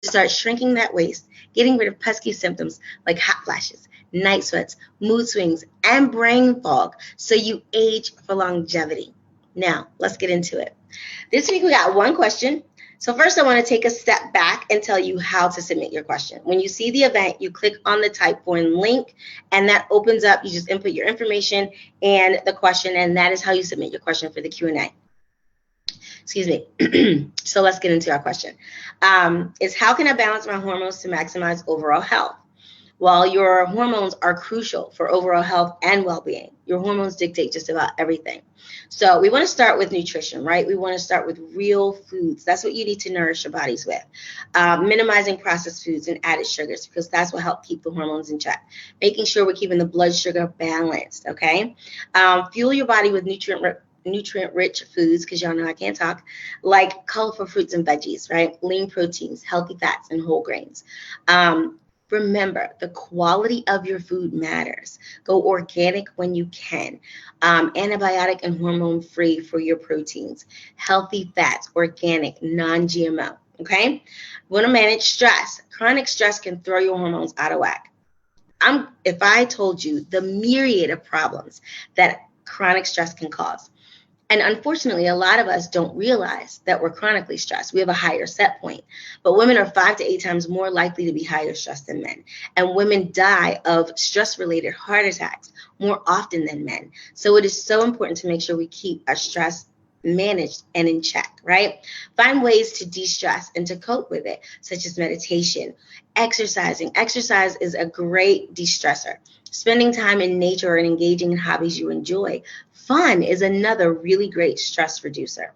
start shrinking that waist, getting rid of pesky symptoms like hot flashes, night sweats, mood swings, and brain fog so you age for longevity. Now, let's get into it. This week we got one question. So first I want to take a step back and tell you how to submit your question. When you see the event, you click on the type form link and that opens up. You just input your information and the question, and that is how you submit your question for the Q&A. Excuse me. So let's get into our question. Is how can I balance my hormones to maximize overall health? While your hormones are crucial for overall health and well-being, your hormones dictate just about everything. So we want to start with nutrition, right? We want to start with real foods. That's what you need to nourish your bodies with. Minimizing processed foods and added sugars, because that's what helps keep the hormones in check. Making sure we're keeping the blood sugar balanced, okay? Fuel your body with nutrient-rich foods, because y'all know I can't talk, like colorful fruits and veggies, right? Lean proteins, healthy fats, and whole grains. Remember, the quality of your food matters. Go organic when you can. Antibiotic and hormone-free for your proteins. Healthy fats, organic, non-GMO, okay? We want to manage stress. Chronic stress can throw your hormones out of whack. If I told you the myriad of problems that chronic stress can cause, and unfortunately, a lot of us don't realize that we're chronically stressed. We have a higher set point. But women are 5 to 8 times more likely to be higher stressed than men. And women die of stress-related heart attacks more often than men. So it is so important to make sure we keep our stress managed and in check, right? Find ways to de-stress and to cope with it, such as meditation, exercising. Exercise is a great de-stressor. Spending time in nature and engaging in hobbies you enjoy. Fun is another really great stress reducer.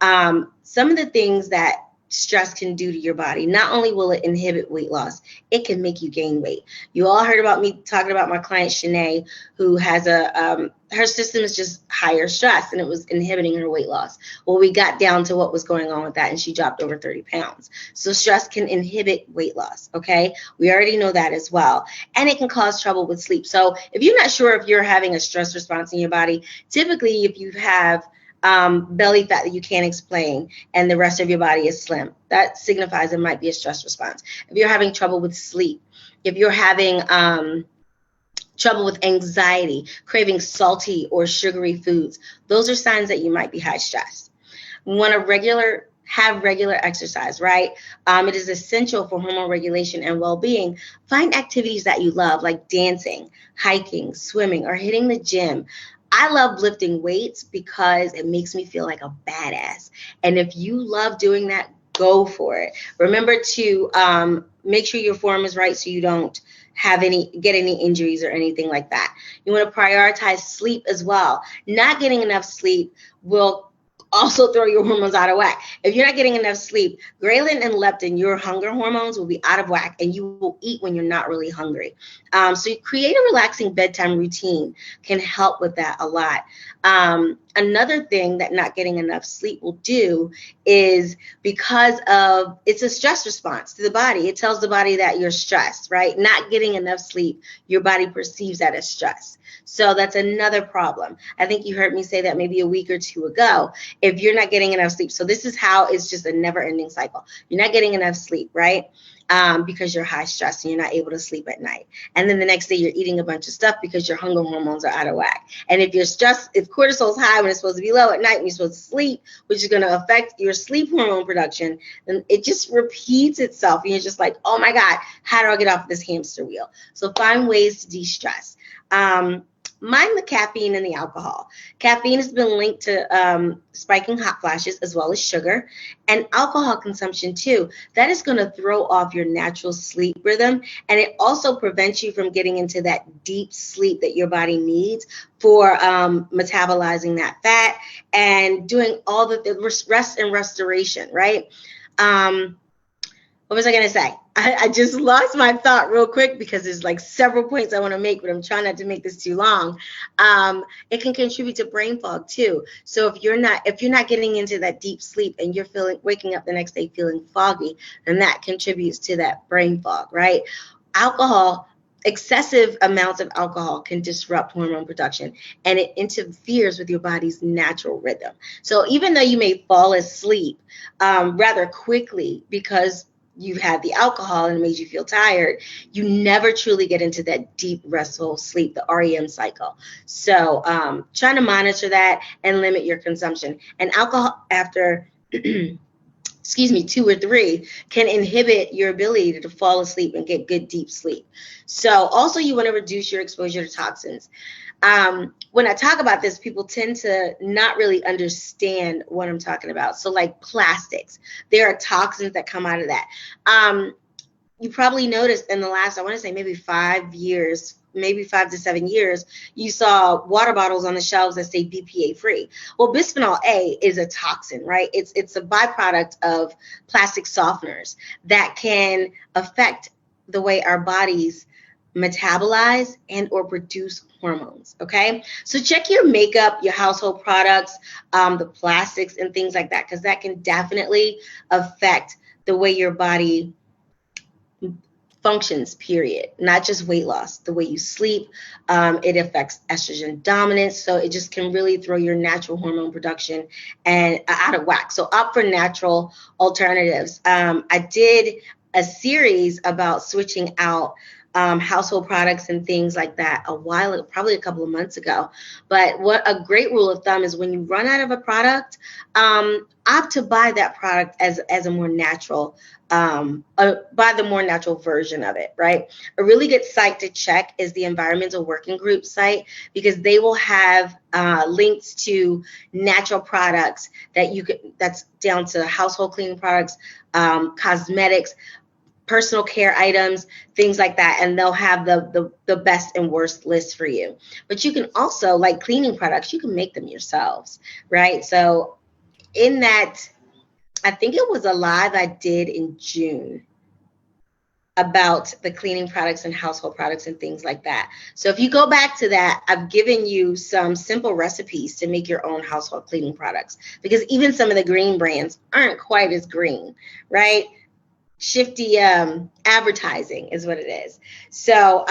Some of the things that stress can do to your body, not only will it inhibit weight loss, it can make you gain weight. You all heard about me talking about my client Shanae, who has her system is just higher stress and it was inhibiting her weight loss. Well, we got down to what was going on with that and she dropped over 30 pounds. So stress can inhibit weight loss, okay? We already know that as well. And it can cause trouble with sleep. So if you're not sure if you're having a stress response in your body, typically if you have belly fat that you can't explain and the rest of your body is slim, that signifies it might be a stress response. If you're having trouble with sleep, if you're having trouble with anxiety, craving salty or sugary foods, those are signs that you might be high stress. We want to have regular exercise, right? It is essential for hormone regulation and well-being. Find activities that you love, like dancing, hiking, swimming, or hitting the gym. I love lifting weights because it makes me feel like a badass. And if you love doing that, go for it. Remember to make sure your form is right so you don't get any injuries or anything like that. You want to prioritize sleep as well. Not getting enough sleep will also throw your hormones out of whack. If you're not getting enough sleep, ghrelin and leptin, your hunger hormones, will be out of whack and you will eat when you're not really hungry. So you create a relaxing bedtime routine can help with that a lot. Another thing that not getting enough sleep will do is because of it's a stress response to the body. It tells the body that you're stressed, right? Not getting enough sleep, your body perceives that as stress. So that's another problem. I think you heard me say that maybe a week or two ago. If you're not getting enough sleep, so this is how it's just a never-ending cycle. You're not getting enough sleep, right? Because you're high stress and you're not able to sleep at night. And then the next day you're eating a bunch of stuff because your hunger hormones are out of whack. And if you're stressed, if cortisol is high when it's supposed to be low at night and you're supposed to sleep, which is going to affect your sleep hormone production, then it just repeats itself. And you're just like, oh my God, how do I get off this hamster wheel? So find ways to de-stress. Mind the caffeine and the alcohol. Caffeine has been linked to spiking hot flashes as well as sugar, and alcohol consumption too. That is going to throw off your natural sleep rhythm, and it also prevents you from getting into that deep sleep that your body needs for metabolizing that fat and doing all the rest and restoration, right? What was I going to say? I just lost my thought real quick because there's like several points I want to make, but I'm trying not to make this too long. It can contribute to brain fog too. So if you're not getting into that deep sleep and you're waking up the next day feeling foggy, then that contributes to that brain fog, right? Excessive amounts of alcohol can disrupt hormone production and it interferes with your body's natural rhythm. So even though you may fall asleep rather quickly because you've had the alcohol and it made you feel tired, you never truly get into that deep restful sleep, the REM cycle. So trying to monitor that and limit your consumption. And alcohol after excuse me, 2 or 3 can inhibit your ability to fall asleep and get good deep sleep. So also you want to reduce your exposure to toxins. When I talk about this, people tend to not really understand what I'm talking about. So like plastics, there are toxins that come out of that. You probably noticed in the last, I want to say maybe 5 years, maybe 5 to 7 years, you saw water bottles on the shelves that say BPA free. Well, bisphenol A is a toxin, right? It's a byproduct of plastic softeners that can affect the way our bodies metabolize and or produce hormones. Okay, so check your makeup, your household products, the plastics and things like that, because that can definitely affect the way your body functions, period. Not just weight loss, the way you sleep. It affects estrogen dominance, so it just can really throw your natural hormone production and out of whack. So opt for natural alternatives. I did a series about switching out household products and things like that a while ago, probably a couple of months ago. But what a great rule of thumb is, when you run out of a product, opt to buy that product as a more natural, buy the more natural version of it, right? A really good site to check is the Environmental Working Group site, because they will have links to natural products that you could, that's down to household cleaning products, cosmetics, personal care items, things like that, and they'll have the best and worst list for you. But you can also, like cleaning products, you can make them yourselves, right? So in that, I think it was a live I did in June about the cleaning products and household products and things like that. So if you go back to that, I've given you some simple recipes to make your own household cleaning products, because even some of the green brands aren't quite as green, right? Shifty advertising is what it is. So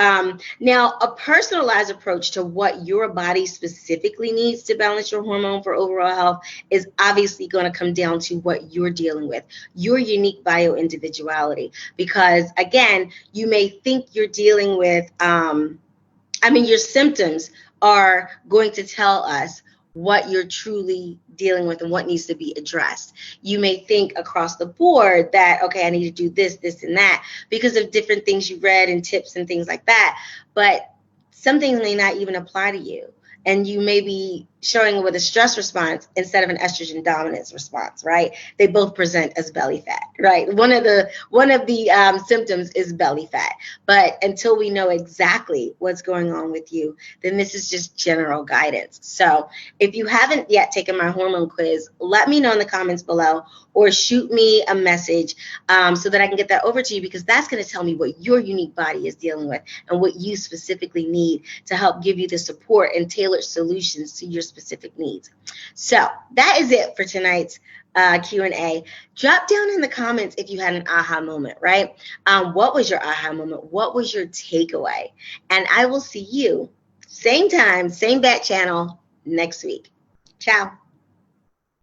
now a personalized approach to what your body specifically needs to balance your hormone for overall health is obviously going to come down to what you're dealing with, your unique bio individuality. Because again, you may think you're dealing with, your symptoms are going to tell us what you're truly dealing with and what needs to be addressed. You may think across the board that, okay, I need to do this, this, and that because of different things you read and tips and things like that. But some things may not even apply to you. And you may be showing with a stress response instead of an estrogen dominance response, right? They both present as belly fat, right? One of the symptoms is belly fat. But until we know exactly what's going on with you, then this is just general guidance. So if you haven't yet taken my hormone quiz, let me know in the comments below, or shoot me a message so that I can get that over to you, because that's going to tell me what your unique body is dealing with and what you specifically need to help give you the support and tailored solutions to your specific needs. So that is it for tonight's Q&A. Drop down in the comments if you had an aha moment, right? What was your aha moment? What was your takeaway? And I will see you same time, same bat channel next week. Ciao.